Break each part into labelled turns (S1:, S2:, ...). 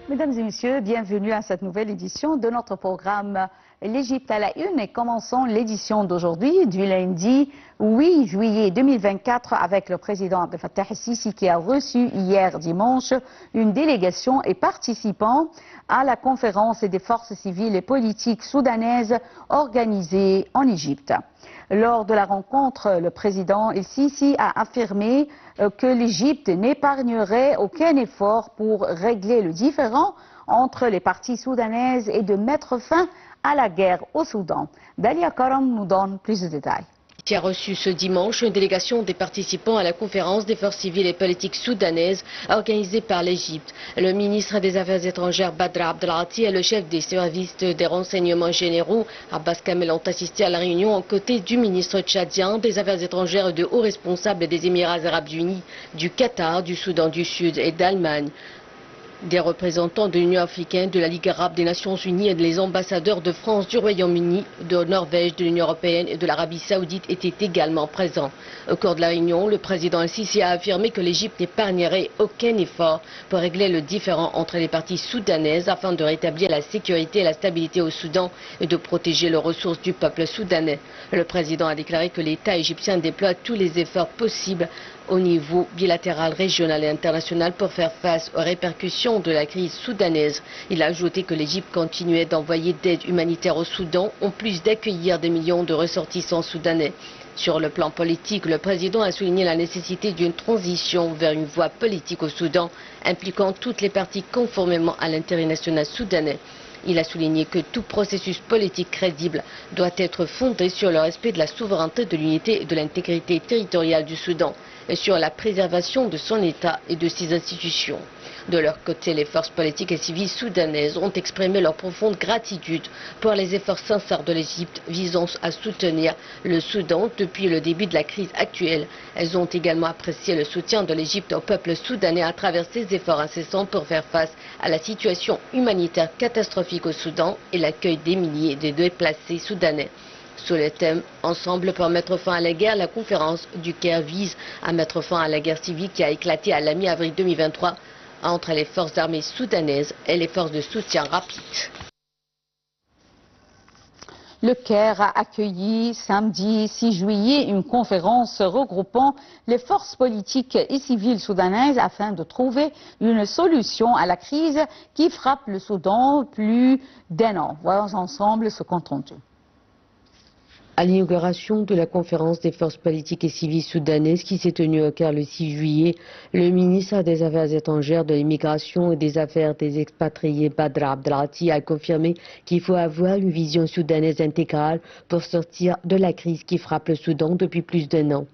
S1: Mesdames et messieurs, bienvenue à cette nouvelle édition de notre programme L'Égypte à la une et commençons l'édition d'aujourd'hui du lundi 8 juillet 2024 avec le président Abdel Fattah el-Sisi qui a reçu hier dimanche une délégation et participant à la conférence des forces civiles et politiques soudanaises organisée en Égypte. Lors de la rencontre, le président el-Sisi a affirmé que l'Égypte n'épargnerait aucun effort pour régler le différend entre les parties soudanaises et de mettre fin à la guerre au Soudan. Dalia Karam nous donne plus de détails.
S2: Qui a reçu ce dimanche une délégation des participants à la conférence des forces civiles et politiques soudanaises organisée par l'Égypte. Le ministre des Affaires étrangères Badr Abdelati et le chef des services des renseignements généraux Abbas Kamel ont assisté à la réunion aux côtés du ministre tchadien des Affaires étrangères et de hauts responsables des Émirats arabes unis, du Qatar, du Soudan du Sud et d'Allemagne. Des représentants de l'Union africaine, de la Ligue arabe, des Nations unies et les ambassadeurs de France, du Royaume-Uni, de Norvège, de l'Union européenne et de l'Arabie saoudite étaient également présents. Au cours de la réunion, le président el-Sisi a affirmé que l'Égypte n'épargnerait aucun effort pour régler le différend entre les parties soudanaises afin de rétablir la sécurité et la stabilité au Soudan et de protéger les ressources du peuple soudanais. Le président a déclaré que l'État égyptien déploie tous les efforts possibles au niveau bilatéral, régional et international pour faire face aux répercussions de la crise soudanaise. Il a ajouté que l'Égypte continuait d'envoyer d'aide humanitaire au Soudan, en plus d'accueillir des millions de ressortissants soudanais. Sur le plan politique, le président a souligné la nécessité d'une transition vers une voie politique au Soudan, impliquant toutes les parties conformément à l'intérêt national soudanais. Il a souligné que tout processus politique crédible doit être fondé sur le respect de la souveraineté, de l'unité et de l'intégrité territoriale du Soudan et sur la préservation de son État et de ses institutions. De leur côté, les forces politiques et civiles soudanaises ont exprimé leur profonde gratitude pour les efforts sincères de l'Égypte visant à soutenir le Soudan depuis le début de la crise actuelle. Elles ont également apprécié le soutien de l'Égypte au peuple soudanais à travers ses efforts incessants pour faire face à la situation humanitaire catastrophique au Soudan et l'accueil des milliers de déplacés soudanais. Sous le thème « Ensemble pour mettre fin à la guerre », la conférence du Caire vise à mettre fin à la guerre civile qui a éclaté à la mi-avril 2023 entre les forces armées soudanaises et les forces de soutien rapide.
S1: Le Caire a accueilli samedi 6 juillet une conférence regroupant les forces politiques et civiles soudanaises afin de trouver une solution à la crise qui frappe le Soudan plus d'un an. Voyons ensemble ce compte rendu.
S2: À l'inauguration de la conférence des forces politiques et civiles soudanaises qui s'est tenue au Caire le 6 juillet, le ministre des Affaires étrangères, de l'immigration et des Affaires des expatriés Badr Abdelati a confirmé qu'il faut avoir une vision soudanaise intégrale pour sortir de la crise qui frappe le Soudan depuis plus d'un an.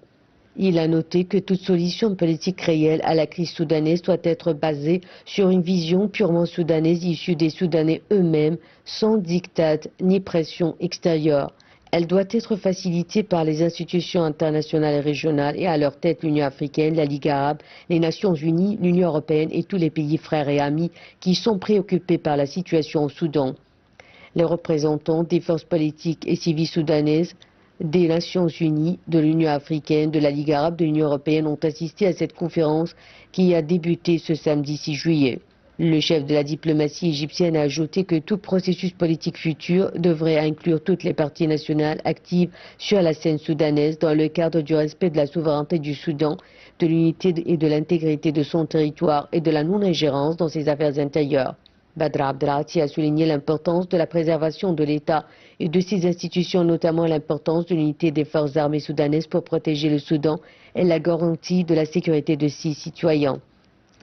S2: Il a noté que toute solution politique réelle à la crise soudanaise doit être basée sur une vision purement soudanaise issue des Soudanais eux-mêmes, sans diktat ni pression extérieure. Elle doit être facilitée par les institutions internationales et régionales et à leur tête l'Union africaine, la Ligue arabe, les Nations unies, l'Union européenne et tous les pays frères et amis qui sont préoccupés par la situation au Soudan. Les représentants des forces politiques et civiles soudanaises, des Nations unies, de l'Union africaine, de la Ligue arabe, de l'Union européenne ont assisté à cette conférence qui a débuté ce samedi 6 juillet. Le chef de la diplomatie égyptienne a ajouté que tout processus politique futur devrait inclure toutes les parties nationales actives sur la scène soudanaise dans le cadre du respect de la souveraineté du Soudan, de l'unité et de l'intégrité de son territoire et de la non-ingérence dans ses affaires intérieures. Badr Abdelati a souligné l'importance de la préservation de l'État et de ses institutions, notamment l'importance de l'unité des forces armées soudanaises pour protéger le Soudan et la garantie de la sécurité de ses citoyens.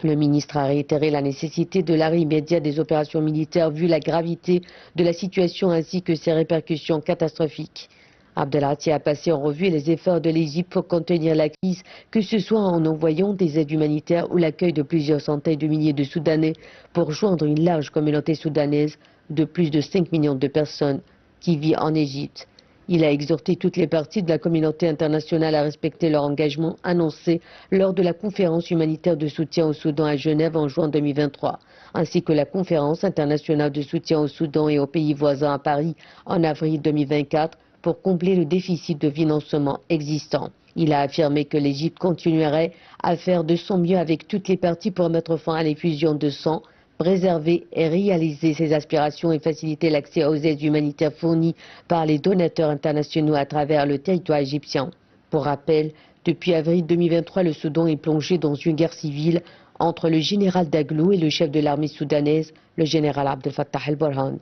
S2: Le ministre a réitéré la nécessité de l'arrêt immédiat des opérations militaires vu la gravité de la situation ainsi que ses répercussions catastrophiques. Abdelati a passé en revue les efforts de l'Égypte pour contenir la crise, que ce soit en envoyant des aides humanitaires ou l'accueil de plusieurs centaines de milliers de Soudanais pour joindre une large communauté soudanaise de plus de 5 millions de personnes qui vit en Égypte. Il a exhorté toutes les parties de la communauté internationale à respecter leur engagement annoncé lors de la conférence humanitaire de soutien au Soudan à Genève en juin 2023, ainsi que la conférence internationale de soutien au Soudan et aux pays voisins à Paris en avril 2024 pour combler le déficit de financement existant. Il a affirmé que l'Égypte continuerait à faire de son mieux avec toutes les parties pour mettre fin à l'effusion de sang, préserver et réaliser ses aspirations et faciliter l'accès aux aides humanitaires fournies par les donateurs internationaux à travers le territoire égyptien. Pour rappel, depuis avril 2023, le Soudan est plongé dans une guerre civile entre le général Daglo et le chef de l'armée soudanaise, le général Abdel Fattah el-Burhan.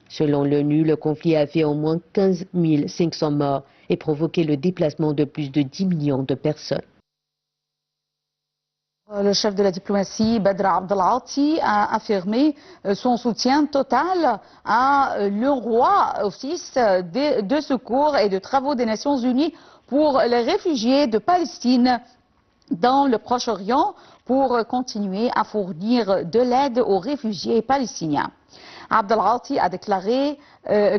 S2: Selon l'ONU, le conflit a fait au moins 15 500 morts et provoqué le déplacement de plus de 10 millions de personnes.
S1: Le chef de la diplomatie, Badr Abdelati, a affirmé son soutien total à l'UNRWA, Office de secours et de travaux des Nations Unies pour les réfugiés de Palestine dans le Proche-Orient pour continuer à fournir de l'aide aux réfugiés palestiniens. Abdelati a déclaré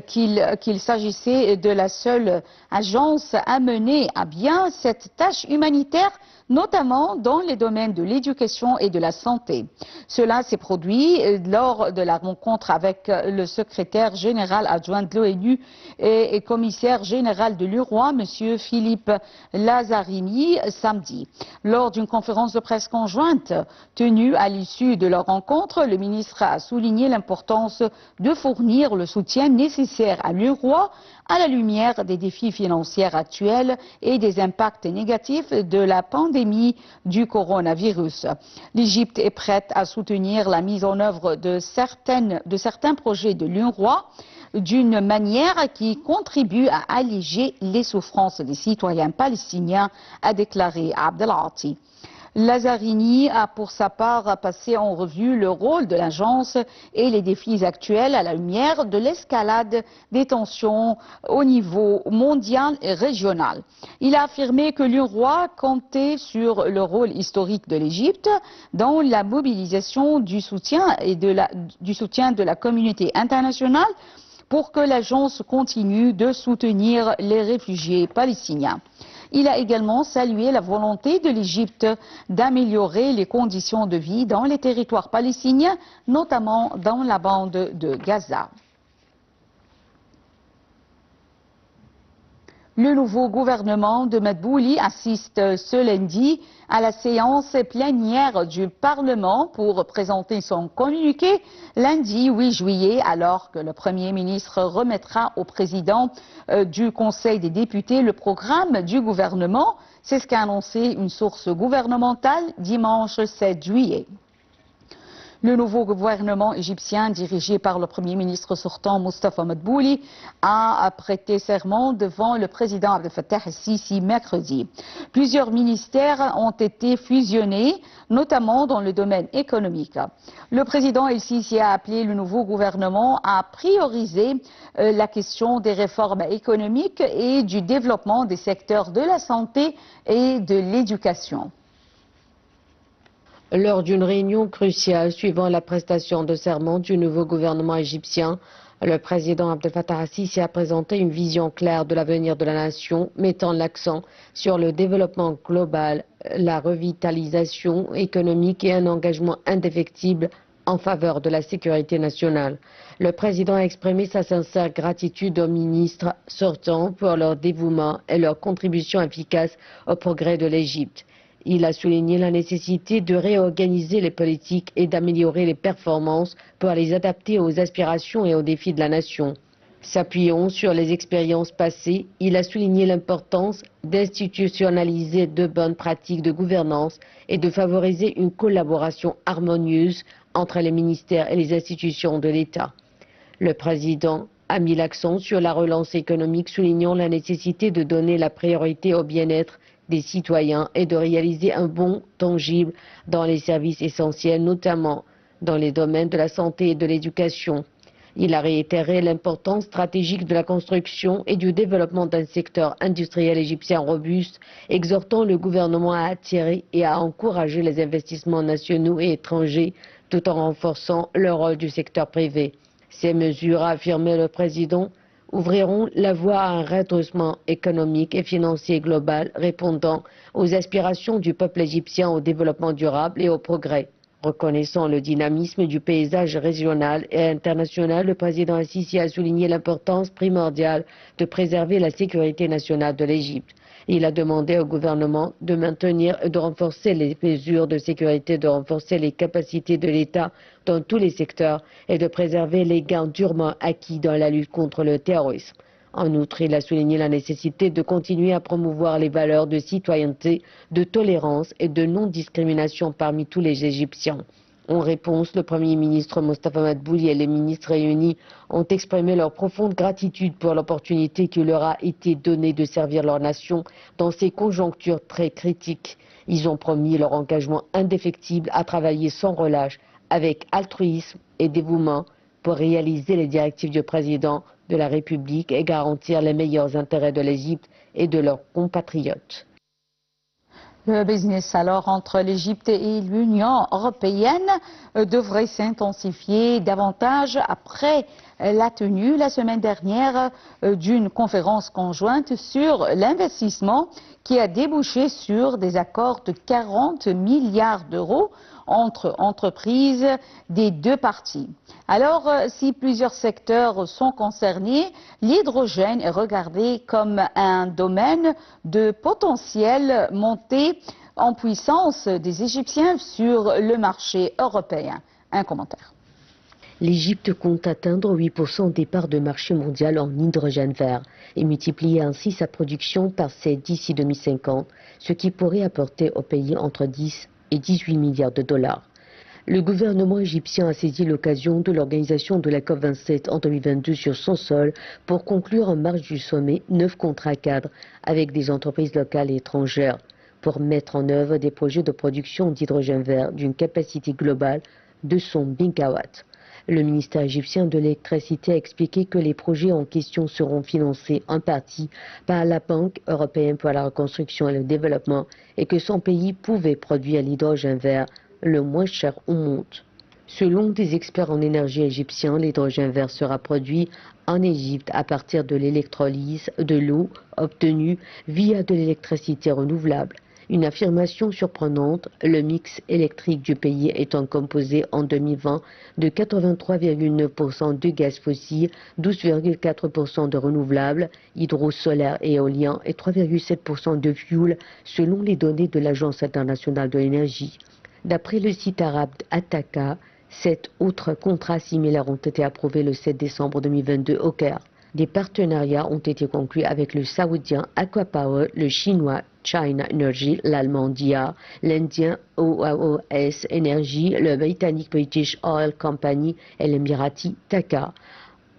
S1: qu'il s'agissait de la seule agence à mener à bien cette tâche humanitaire, notamment dans les domaines de l'éducation et de la santé. Cela s'est produit lors de la rencontre avec le secrétaire général adjoint de l'ONU et commissaire général de l'UNRWA, M. Philippe Lazzarini, samedi. Lors d'une conférence de presse conjointe tenue à l'issue de leur rencontre, le ministre a souligné l'importance de fournir le soutien nécessaire à l'UNRWA à la lumière des défis financiers actuels et des impacts négatifs de la pandémie du coronavirus. L'Égypte est prête à soutenir la mise en œuvre de certains projets de l'UNRWA d'une manière qui contribue à alléger les souffrances des citoyens palestiniens, a déclaré Abdelati. Lazzarini a pour sa part passé en revue le rôle de l'agence et les défis actuels à la lumière de l'escalade des tensions au niveau mondial et régional. Il a affirmé que l'UNRWA comptait sur le rôle historique de l'Égypte dans la mobilisation du soutien de la communauté internationale pour que l'agence continue de soutenir les réfugiés palestiniens. Il a également salué la volonté de l'Égypte d'améliorer les conditions de vie dans les territoires palestiniens, notamment dans la bande de Gaza. Le nouveau gouvernement de Madbouli assiste ce lundi à la séance plénière du Parlement pour présenter son communiqué lundi 8 juillet, alors que le Premier ministre remettra au président du Conseil des députés le programme du gouvernement. C'est ce qu'a annoncé une source gouvernementale dimanche 7 juillet. Le nouveau gouvernement égyptien, dirigé par le Premier ministre sortant Mustafa Madbouli, a prêté serment devant le président Abdel Fattah el-Sisi mercredi. Plusieurs ministères ont été fusionnés, notamment dans le domaine économique. Le président el-Sisi a appelé le nouveau gouvernement à prioriser la question des réformes économiques et du développement des secteurs de la santé et de l'éducation.
S2: Lors d'une réunion cruciale suivant la prestation de serment du nouveau gouvernement égyptien, le président Abdel Fattah el-Sisi a présenté une vision claire de l'avenir de la nation, mettant l'accent sur le développement global, la revitalisation économique et un engagement indéfectible en faveur de la sécurité nationale. Le président a exprimé sa sincère gratitude aux ministres sortants pour leur dévouement et leur contribution efficace au progrès de l'Égypte. Il a souligné la nécessité de réorganiser les politiques et d'améliorer les performances pour les adapter aux aspirations et aux défis de la nation. S'appuyant sur les expériences passées, il a souligné l'importance d'institutionnaliser de bonnes pratiques de gouvernance et de favoriser une collaboration harmonieuse entre les ministères et les institutions de l'État. Le président a mis l'accent sur la relance économique, soulignant la nécessité de donner la priorité au bien-être des citoyens et de réaliser un bond tangible dans les services essentiels, notamment dans les domaines de la santé et de l'éducation. Il a réitéré l'importance stratégique de la construction et du développement d'un secteur industriel égyptien robuste, exhortant le gouvernement à attirer et à encourager les investissements nationaux et étrangers tout en renforçant le rôle du secteur privé. Ces mesures, a affirmé le président, ouvriront la voie à un redressement économique et financier global répondant aux aspirations du peuple égyptien au développement durable et au progrès. Reconnaissant le dynamisme du paysage régional et international, le président el-Sisi a souligné l'importance primordiale de préserver la sécurité nationale de l'Égypte. Il a demandé au gouvernement de maintenir et de renforcer les mesures de sécurité, de renforcer les capacités de l'État dans tous les secteurs et de préserver les gains durement acquis dans la lutte contre le terrorisme. En outre, il a souligné la nécessité de continuer à promouvoir les valeurs de citoyenneté, de tolérance et de non-discrimination parmi tous les Égyptiens. En réponse, le Premier ministre Mostafa Madbouli et les ministres réunis ont exprimé leur profonde gratitude pour l'opportunité qui leur a été donnée de servir leur nation dans ces conjonctures très critiques. Ils ont promis leur engagement indéfectible à travailler sans relâche, avec altruisme et dévouement, pour réaliser les directives du président de la République et garantir les meilleurs intérêts de l'Égypte et de leurs compatriotes.
S1: Le business alors entre l'Égypte et l'Union européenne devrait s'intensifier davantage après la tenue la semaine dernière d'une conférence conjointe sur l'investissement qui a débouché sur des accords de 40 milliards d'euros entre entreprises des deux parties. Alors, si plusieurs secteurs sont concernés, l'hydrogène est regardé comme un domaine de potentielle montée en puissance des Égyptiens sur le marché européen. Un commentaire.
S2: L'Égypte compte atteindre 8% des parts de marché mondial en hydrogène vert et multiplier ainsi sa production par 7 d'ici 2050, ce qui pourrait apporter au pays entre 10 et 18 milliards de dollars. Le gouvernement égyptien a saisi l'occasion de l'organisation de la COP27 en 2022 sur son sol pour conclure en marge du sommet 9 contrats cadres avec des entreprises locales et étrangères pour mettre en œuvre des projets de production d'hydrogène vert d'une capacité globale de 100 gigawatts. Le ministère égyptien de l'électricité a expliqué que les projets en question seront financés en partie par la Banque européenne pour la reconstruction et le développement et que son pays pouvait produire l'hydrogène vert le moins cher au monde. Selon des experts en énergie égyptiens, l'hydrogène vert sera produit en Égypte à partir de l'électrolyse de l'eau obtenue via de l'électricité renouvelable. Une affirmation surprenante, le mix électrique du pays étant composé en 2020 de 83,9% de gaz fossile, 12,4% de renouvelables, hydro-solaire et éolien et 3,7% de fioul selon les données de l'Agence internationale de l'énergie. D'après le site arabe Ataka, 7 autres contrats similaires ont été approuvés le 7 décembre 2022 au Caire. Des partenariats ont été conclus avec le saoudien Aquapower, le chinois China Energy, l'allemand DIA, l'indien OAOS Energy, le britannique British Oil Company et l'émirati TAQA.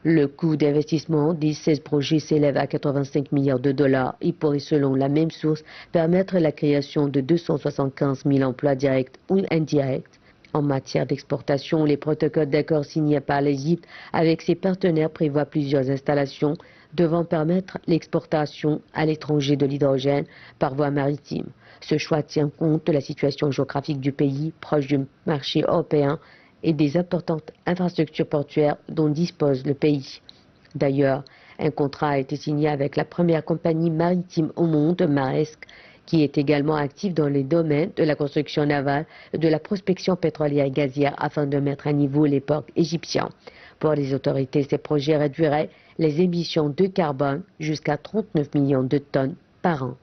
S2: Le coût d'investissement des 16 projets s'élève à 85 milliards de dollars et pourrait, selon la même source, permettre la création de 275 000 emplois directs ou indirects. En matière d'exportation, les protocoles d'accord signés par l'Égypte avec ses partenaires prévoient plusieurs installations devant permettre l'exportation à l'étranger de l'hydrogène par voie maritime. Ce choix tient compte de la situation géographique du pays, proche du marché européen et des importantes infrastructures portuaires dont dispose le pays. D'ailleurs, un contrat a été signé avec la première compagnie maritime au monde, Maersk, qui est également active dans les domaines de la construction navale et de la prospection pétrolière et gazière afin de mettre à niveau les ports égyptiens. Pour les autorités, ces projets réduiraient les émissions de carbone jusqu'à 39 millions de tonnes par an.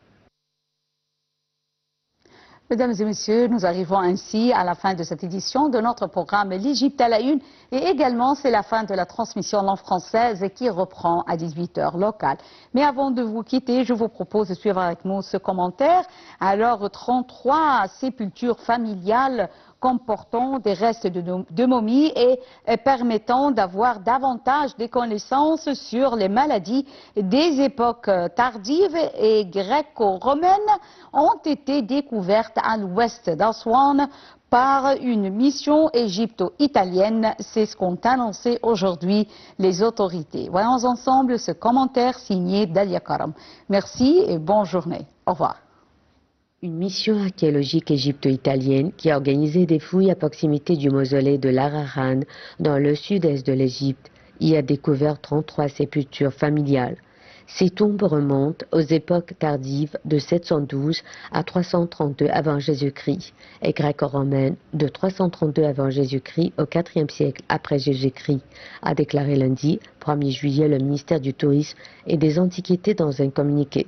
S1: Mesdames et messieurs, nous arrivons ainsi à la fin de cette édition de notre programme L'Égypte à la une et également c'est la fin de la transmission langue française qui reprend à 18h locale. Mais avant de vous quitter, je vous propose de suivre avec nous ce commentaire. Alors, 33 sépultures familiales comportant des restes de momies et permettant d'avoir davantage de connaissances sur les maladies des époques tardives et gréco-romaines ont été découvertes à l'ouest d'Aswan par une mission égypto-italienne. C'est ce qu'ont annoncé aujourd'hui les autorités. Voyons ensemble ce commentaire signé Dalia Karam. Merci et bonne journée. Au revoir.
S2: Une mission archéologique égypto-italienne qui a organisé des fouilles à proximité du mausolée de l'Arahan dans le sud-est de l'Égypte y a découvert 33 sépultures familiales. Ces tombes remontent aux époques tardives de 712 à 332 avant Jésus-Christ et gréco-romaines de 332 avant Jésus-Christ au IVe siècle après Jésus-Christ, a déclaré lundi 1er juillet le ministère du Tourisme et des Antiquités dans un communiqué.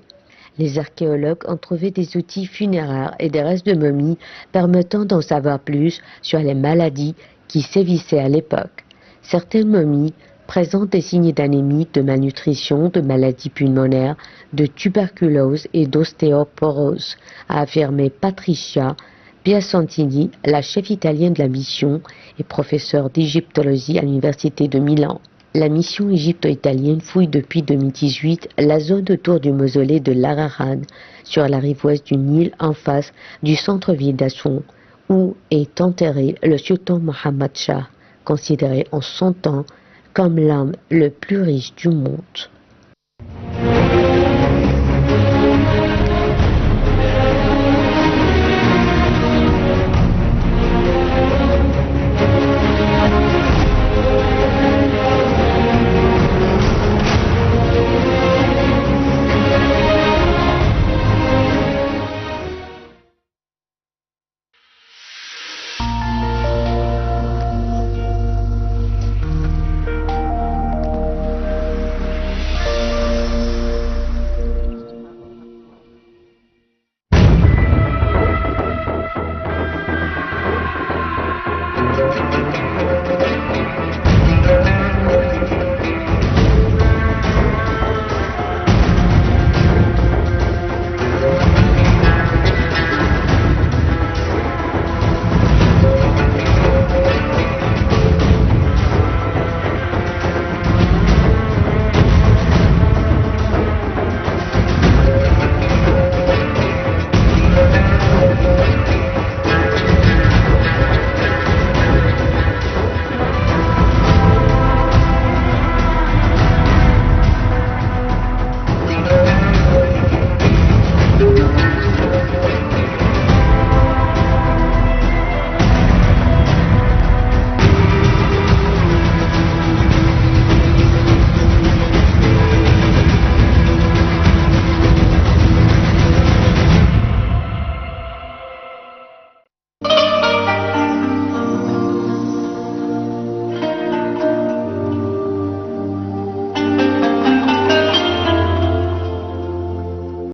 S2: Les archéologues ont trouvé des outils funéraires et des restes de momies permettant d'en savoir plus sur les maladies qui sévissaient à l'époque. Certaines momies présentent des signes d'anémie, de malnutrition, de maladies pulmonaires, de tuberculose et d'ostéoporose, a affirmé Patricia Piacentini, la chef italienne de la mission et professeure d'égyptologie à l'université de Milan. La mission égypto-italienne fouille depuis 2018 la zone autour du mausolée de l'Arahan, sur la rive ouest du Nil en face du centre-ville d'Assouan, où est enterré le sultan Mohammed Shah, considéré en son temps comme l'homme le plus riche du monde.